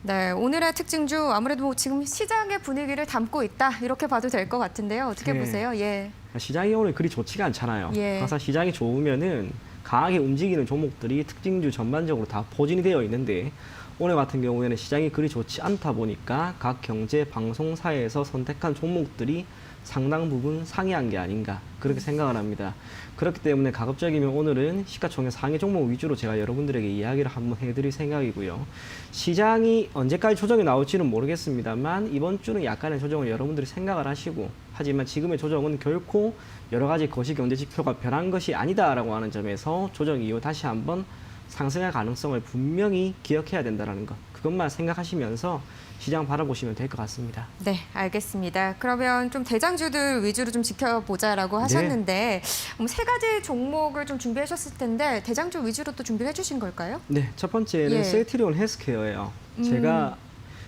네, 오늘의 특징주 아무래도 뭐 지금 시장의 분위기를 담고 있다 이렇게 봐도 될 것 같은데요. 어떻게 네. 보세요? 예. 시장이 오늘 그리 좋지가 않잖아요. 예. 항상 시장이 좋으면은 강하게 움직이는 종목들이 특징주 전반적으로 다 포진이 되어 있는데 오늘 같은 경우에는 시장이 그리 좋지 않다 보니까 각 경제 방송사에서 선택한 종목들이 상당 부분 상회한 게 아닌가 그렇게 생각을 합니다. 그렇기 때문에 가급적이면 오늘은 시가총액 상위 종목 위주로 제가 여러분들에게 이야기를 한번 해드릴 생각이고요. 시장이 언제까지 조정이 나올지는 모르겠습니다만 이번 주는 약간의 조정을 여러분들이 생각을 하시고 하지만 지금의 조정은 결코 여러 가지 거시경제 지표가 변한 것이 아니다라고 하는 점에서 조정 이후 다시 한번 상승할 가능성을 분명히 기억해야 된다는 것. 그것만 생각하시면서 시장 바라보시면 될 것 같습니다. 네, 알겠습니다. 그러면 좀 대장주들 위주로 좀 지켜보자라고 하셨는데 세 가지 종목을 좀 준비하셨을 텐데 대장주 위주로 또 준비를 해주신 걸까요? 네, 첫 번째는 예. 셀트리온 헬스케어예요. 제가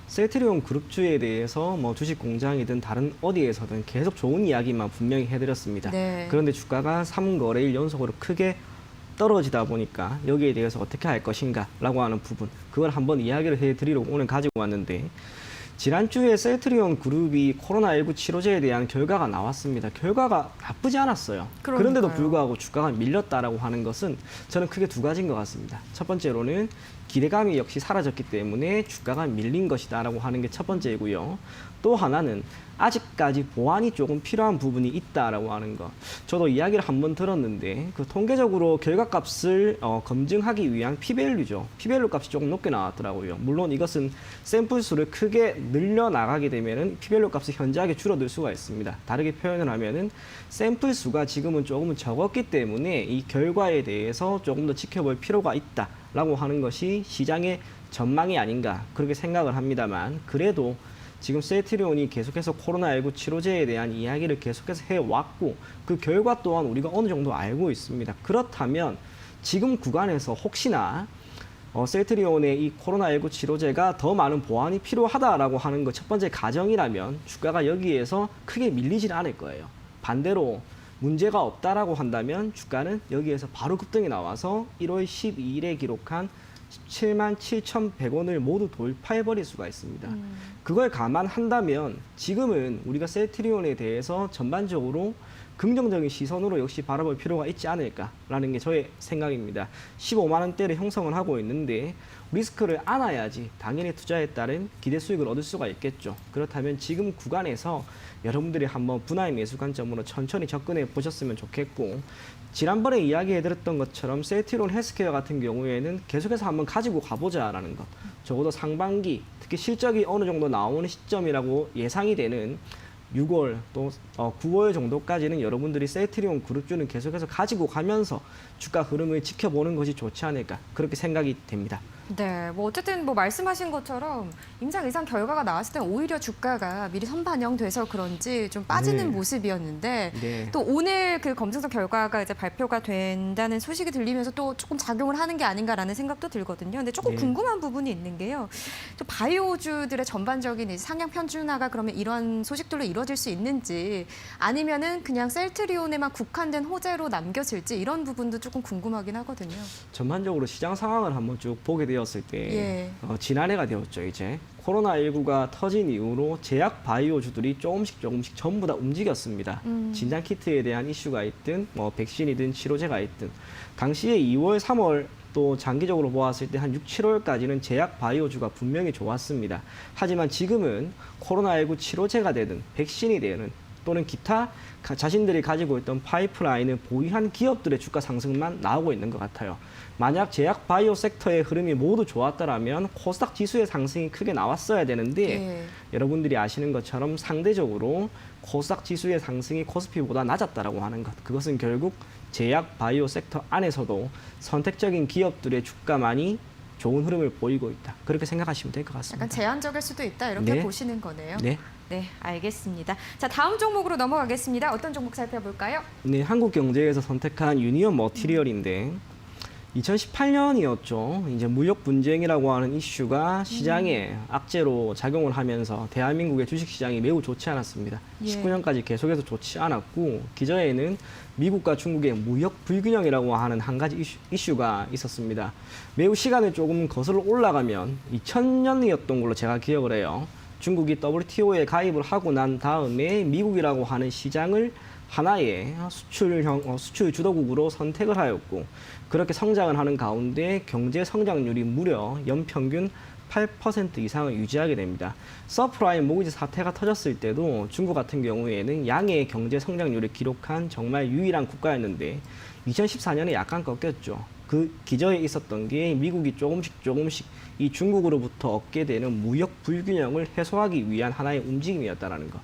셀트리온 그룹주에 대해서 뭐 주식 공장이든 다른 어디에서든 계속 좋은 이야기만 분명히 해드렸습니다. 네. 그런데 주가가 3거래일 연속으로 크게 떨어지다 보니까 여기에 대해서 어떻게 할 것인가 라고 하는 부분 그걸 한번 이야기를 해드리려고 오늘 가지고 왔는데 지난주에 셀트리온 그룹이 코로나19 치료제에 대한 결과가 나왔습니다. 결과가 나쁘지 않았어요. 그러니까요. 그런데도 불구하고 주가가 밀렸다라고 하는 것은 저는 크게 두 가지인 것 같습니다. 첫 번째로는 기대감이 역시 사라졌기 때문에 주가가 밀린 것이다라고 하는 게 첫 번째이고요. 또 하나는 아직까지 보완이 조금 필요한 부분이 있다라고 하는 것. 저도 이야기를 한번 들었는데 그 통계적으로 결과값을 검증하기 위한 P밸류죠. P밸류 값이 조금 높게 나왔더라고요. 물론 이것은 샘플 수를 크게 늘려나가게 되면은 P밸류 값이 현저하게 줄어들 수가 있습니다. 다르게 표현을 하면은 샘플 수가 지금은 조금은 적었기 때문에 이 결과에 대해서 조금 더 지켜볼 필요가 있다라고 하는 것이 시장의 전망이 아닌가 그렇게 생각을 합니다만 그래도 지금 셀트리온이 계속해서 코로나19 치료제에 대한 이야기를 계속해서 해왔고 그 결과 또한 우리가 어느 정도 알고 있습니다. 그렇다면 지금 구간에서 혹시나 셀트리온의 이 코로나19 치료제가 더 많은 보완이 필요하다라고 하는 것 첫 번째 가정이라면 주가가 여기에서 크게 밀리진 않을 거예요. 반대로 문제가 없다라고 한다면 주가는 여기에서 바로 급등이 나와서 1월 12일에 기록한 177,100원을 모두 돌파해버릴 수가 있습니다. 그걸 감안한다면 지금은 우리가 셀트리온에 대해서 전반적으로 긍정적인 시선으로 역시 바라볼 필요가 있지 않을까라는 게 저의 생각입니다. 15만 원대를 형성을 하고 있는데 리스크를 안아야지 당연히 투자에 따른 기대 수익을 얻을 수가 있겠죠. 그렇다면 지금 구간에서 여러분들이 한번 분할 매수 관점으로 천천히 접근해 보셨으면 좋겠고 지난번에 이야기해드렸던 것처럼 셀트리온 헬스케어 같은 경우에는 계속해서 한번 가지고 가보자라는 것. 적어도 상반기 특히 실적이 어느 정도 나오는 시점이라고 예상이 되는 6월 또 9월 정도까지는 여러분들이 셀트리온 그룹주는 계속해서 가지고 가면서 주가 흐름을 지켜보는 것이 좋지 않을까 그렇게 생각이 됩니다. 네, 뭐 어쨌든 뭐 말씀하신 것처럼 임상 이상 결과가 나왔을 때 오히려 주가가 미리 선반영돼서 그런지 좀 빠지는 네. 모습이었는데 네. 또 오늘 그 검증서 결과가 이제 발표가 된다는 소식이 들리면서 또 조금 작용을 하는 게 아닌가라는 생각도 들거든요. 근데 조금 네. 궁금한 부분이 있는 게요. 좀 바이오주들의 전반적인 이 상향 편준화가 그러면 이런 소식들로 이루어질 수 있는지 아니면은 그냥 셀트리온에만 국한된 호재로 남겨질지 이런 부분도 조금 궁금하긴 하거든요. 전반적으로 시장 상황을 한번 쭉 보게 되었을 때 예. 지난해가 되었죠. 이제 코로나19가 터진 이후로 제약 바이오주들이 조금씩 전부 다 움직였습니다. 진단키트에 대한 이슈가 있든 뭐 백신이든 치료제가 있든 당시에 2월, 3월 또 장기적으로 보았을 때 한 6, 7월까지는 제약 바이오주가 분명히 좋았습니다. 하지만 지금은 코로나19 치료제가 되든 백신이 되든 또는 기타 자신들이 가지고 있던 파이프라인을 보유한 기업들의 주가 상승만 나오고 있는 것 같아요. 만약 제약 바이오 섹터의 흐름이 모두 좋았더라면 코스닥 지수의 상승이 크게 나왔어야 되는데 예. 여러분들이 아시는 것처럼 상대적으로 코스닥 지수의 상승이 코스피보다 낮았다라고 하는 것. 그것은 결국 제약 바이오 섹터 안에서도 선택적인 기업들의 주가만이 좋은 흐름을 보이고 있다. 그렇게 생각하시면 될 것 같습니다. 약간 제한적일 수도 있다 이렇게 네. 보시는 거네요. 네. 네, 알겠습니다. 자, 다음 종목으로 넘어가겠습니다. 어떤 종목 살펴볼까요? 네, 한국경제에서 선택한 유니온 머티리얼인데 2018년이었죠. 이제 무역 분쟁이라고 하는 이슈가 시장에 악재로 작용을 하면서 대한민국의 주식 시장이 매우 좋지 않았습니다. 예. 19년까지 계속해서 좋지 않았고 기저에는 미국과 중국의 무역 불균형이라고 하는 한 가지 이슈가 있었습니다. 매우 시간을 조금 거슬러 올라가면 2000년이었던 걸로 제가 기억을 해요. 중국이 WTO에 가입을 하고 난 다음에 미국이라고 하는 시장을 하나의 수출 주도국으로 선택을 하였고 그렇게 성장을 하는 가운데 경제 성장률이 무려 연평균 8% 이상을 유지하게 됩니다. 서프라임 모기지 사태가 터졌을 때도 중국 같은 경우에는 양의 경제 성장률을 기록한 정말 유일한 국가였는데 2014년에 약간 꺾였죠. 그 기저에 있었던 게 미국이 조금씩 이 중국으로부터 얻게 되는 무역 불균형을 해소하기 위한 하나의 움직임이었다는 것.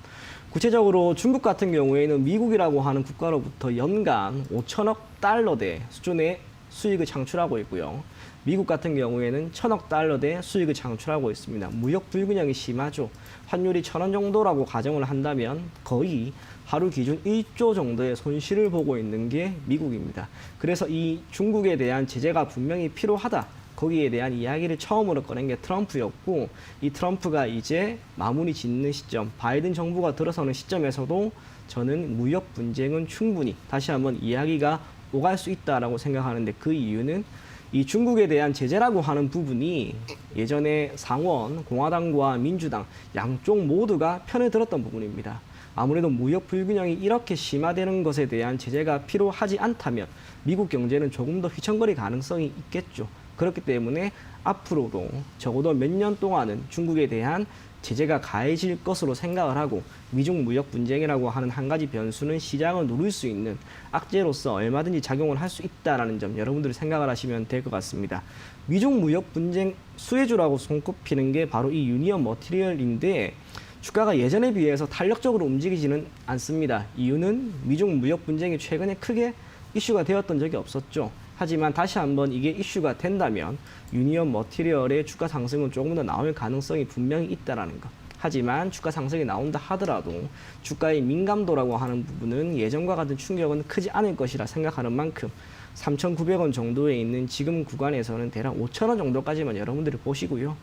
구체적으로 중국 같은 경우에는 미국이라고 하는 국가로부터 연간 5천억 달러대 수준의 수익을 창출하고 있고요. 미국 같은 경우에는 1,000억 달러대 수익을 창출하고 있습니다. 무역 불균형이 심하죠. 환율이 1,000원 정도라고 가정을 한다면 거의 하루 기준 1조 정도의 손실을 보고 있는 게 미국입니다. 그래서 이 중국에 대한 제재가 분명히 필요하다. 거기에 대한 이야기를 처음으로 꺼낸 게 트럼프였고 이 트럼프가 이제 마무리 짓는 시점, 바이든 정부가 들어서는 시점에서도 저는 무역 분쟁은 충분히 다시 한번 이야기가 오갈 수 있다라고 생각하는데 그 이유는 이 중국에 대한 제재라고 하는 부분이 예전에 상원, 공화당과 민주당 양쪽 모두가 편에 들었던 부분입니다. 아무래도 무역 불균형이 이렇게 심화되는 것에 대한 제재가 필요하지 않다면 미국 경제는 조금 더 휘청거릴 가능성이 있겠죠. 그렇기 때문에 앞으로도 적어도 몇 년 동안은 중국에 대한 제재가 가해질 것으로 생각을 하고 미중 무역 분쟁이라고 하는 한 가지 변수는 시장을 누를 수 있는 악재로서 얼마든지 작용을 할 수 있다는 점 여러분들이 생각을 하시면 될 것 같습니다. 미중 무역 분쟁 수혜주라고 손꼽히는 게 바로 이 유니언 머티리얼인데 주가가 예전에 비해서 탄력적으로 움직이지는 않습니다. 이유는 미중 무역 분쟁이 최근에 크게 이슈가 되었던 적이 없었죠. 하지만 다시 한번 이게 이슈가 된다면 유니언 머티리얼의 주가 상승은 조금 더 나올 가능성이 분명히 있다는 것. 하지만 주가 상승이 나온다 하더라도 주가의 민감도라고 하는 부분은 예전과 같은 충격은 크지 않을 것이라 생각하는 만큼 3,900원 정도에 있는 지금 구간에서는 대략 5,000원 정도까지만 여러분들이 보시고요.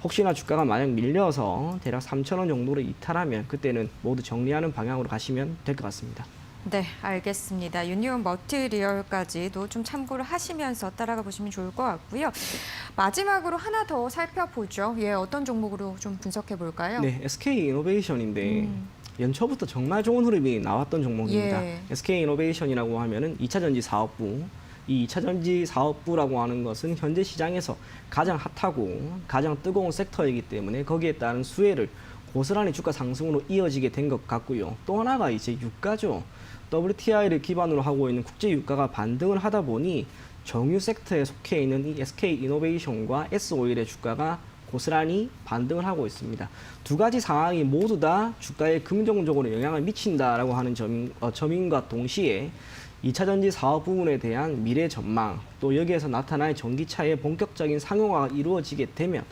혹시나 주가가 만약 밀려서 대략 3,000원 정도로 이탈하면 그때는 모두 정리하는 방향으로 가시면 될 것 같습니다. 네, 알겠습니다. 유니온 머티리얼까지도 좀 참고를 하시면서 따라가 보시면 좋을 것 같고요. 마지막으로 하나 더 살펴보죠. 예, 어떤 종목으로 좀 분석해 볼까요? 네, SK 이노베이션인데 연초부터 정말 좋은 흐름이 나왔던 종목입니다. 예. SK 이노베이션이라고 하면은 2차 전지 사업부. 이 2차 전지 사업부라고 하는 것은 현재 시장에서 가장 핫하고 가장 뜨거운 섹터이기 때문에 거기에 따른 수혜를 고스란히 주가 상승으로 이어지게 된 것 같고요. 또 하나가 이제 유가죠. WTI를 기반으로 하고 있는 국제 유가가 반등을 하다 보니 정유 섹터에 속해 있는 이 SK 이노베이션과 S-오일의 주가가 고스란히 반등을 하고 있습니다. 두 가지 상황이 모두 다 주가에 긍정적으로 영향을 미친다라고 하는 점인과 동시에 2차 전지 사업 부분에 대한 미래 전망, 또 여기에서 나타날 전기차의 본격적인 상용화가 이루어지게 되면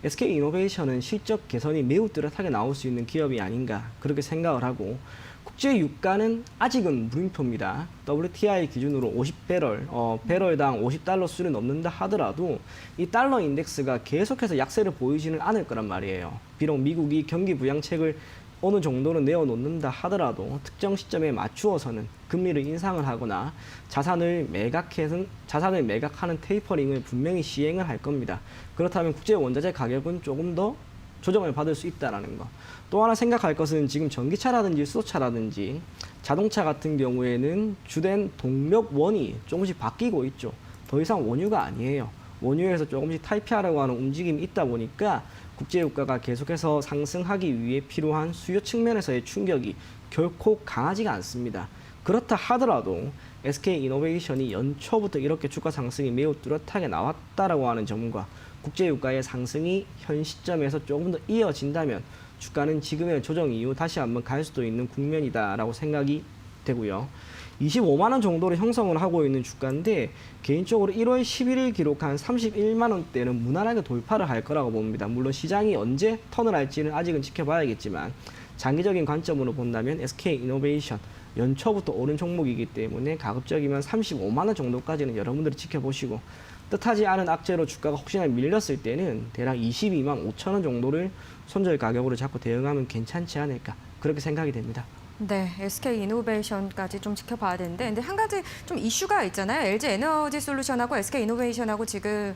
SK 이노베이션은 실적 개선이 매우 뚜렷하게 나올 수 있는 기업이 아닌가 그렇게 생각을 하고 국제 유가는 아직은 물음표입니다. WTI 기준으로 50배럴당 50달러 수준이 넘는다 하더라도 이 달러 인덱스가 계속해서 약세를 보이지는 않을 거란 말이에요. 비록 미국이 경기 부양책을 어느 정도는 내어놓는다 하더라도 특정 시점에 맞추어서는 금리를 인상을 하거나 자산을 매각하는 테이퍼링을 분명히 시행을 할 겁니다. 그렇다면 국제 원자재 가격은 조금 더 조정을 받을 수 있다는 것. 또 하나 생각할 것은 지금 전기차라든지 수소차라든지 자동차 같은 경우에는 주된 동력원이 조금씩 바뀌고 있죠. 더 이상 원유가 아니에요. 원유에서 조금씩 탈피하려고 하는 움직임이 있다 보니까 국제유가가 계속해서 상승하기 위해 필요한 수요 측면에서의 충격이 결코 강하지가 않습니다. 그렇다 하더라도 SK 이노베이션이 연초부터 이렇게 주가 상승이 매우 뚜렷하게 나왔다라고 하는 점과 국제유가의 상승이 현 시점에서 조금 더 이어진다면 주가는 지금의 조정 이후 다시 한번 갈 수도 있는 국면이다라고 생각이 되고요. 25만 원 정도로 형성을 하고 있는 주가인데 개인적으로 1월 11일 기록한 31만 원대는 무난하게 돌파를 할 거라고 봅니다. 물론 시장이 언제 턴을 할지는 아직은 지켜봐야겠지만 장기적인 관점으로 본다면 SK 이노베이션 연초부터 오른 종목이기 때문에 가급적이면 35만 원 정도까지는 여러분들이 지켜보시고 뜻하지 않은 악재로 주가가 혹시나 밀렸을 때는 대략 22만 5천 원 정도를 손절 가격으로 잡고 대응하면 괜찮지 않을까 그렇게 생각이 됩니다. 네, SK이노베이션까지 좀 지켜봐야 되는데, 근데 한 가지 좀 이슈가 있잖아요. LG 에너지 솔루션하고 SK이노베이션하고 지금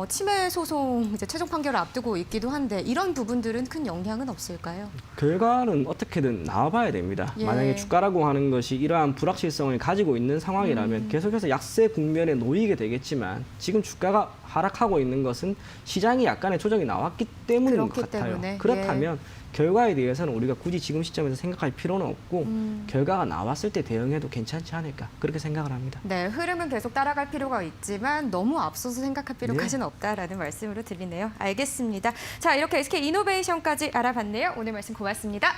침해 소송 이제 최종 판결을 앞두고 있기도 한데 이런 부분들은 큰 영향은 없을까요? 결과는 어떻게든 나와봐야 됩니다. 예. 만약에 주가라고 하는 것이 이러한 불확실성을 가지고 있는 상황이라면 계속해서 약세 국면에 놓이게 되겠지만 지금 주가가 하락하고 있는 것은 시장이 약간의 조정이 나왔기 때문인 것 그렇기 같아요. 때문에, 그렇다면 결과에 대해서는 우리가 굳이 지금 시점에서 생각할 필요는 없고 결과가 나왔을 때 대응해도 괜찮지 않을까 그렇게 생각을 합니다. 네, 흐름은 계속 따라갈 필요가 있지만 너무 앞서서 생각할 필요까지는 네. 없다라는 말씀으로 드리네요. 알겠습니다. 자, 이렇게 SK이노베이션까지 알아봤네요. 오늘 말씀 고맙습니다.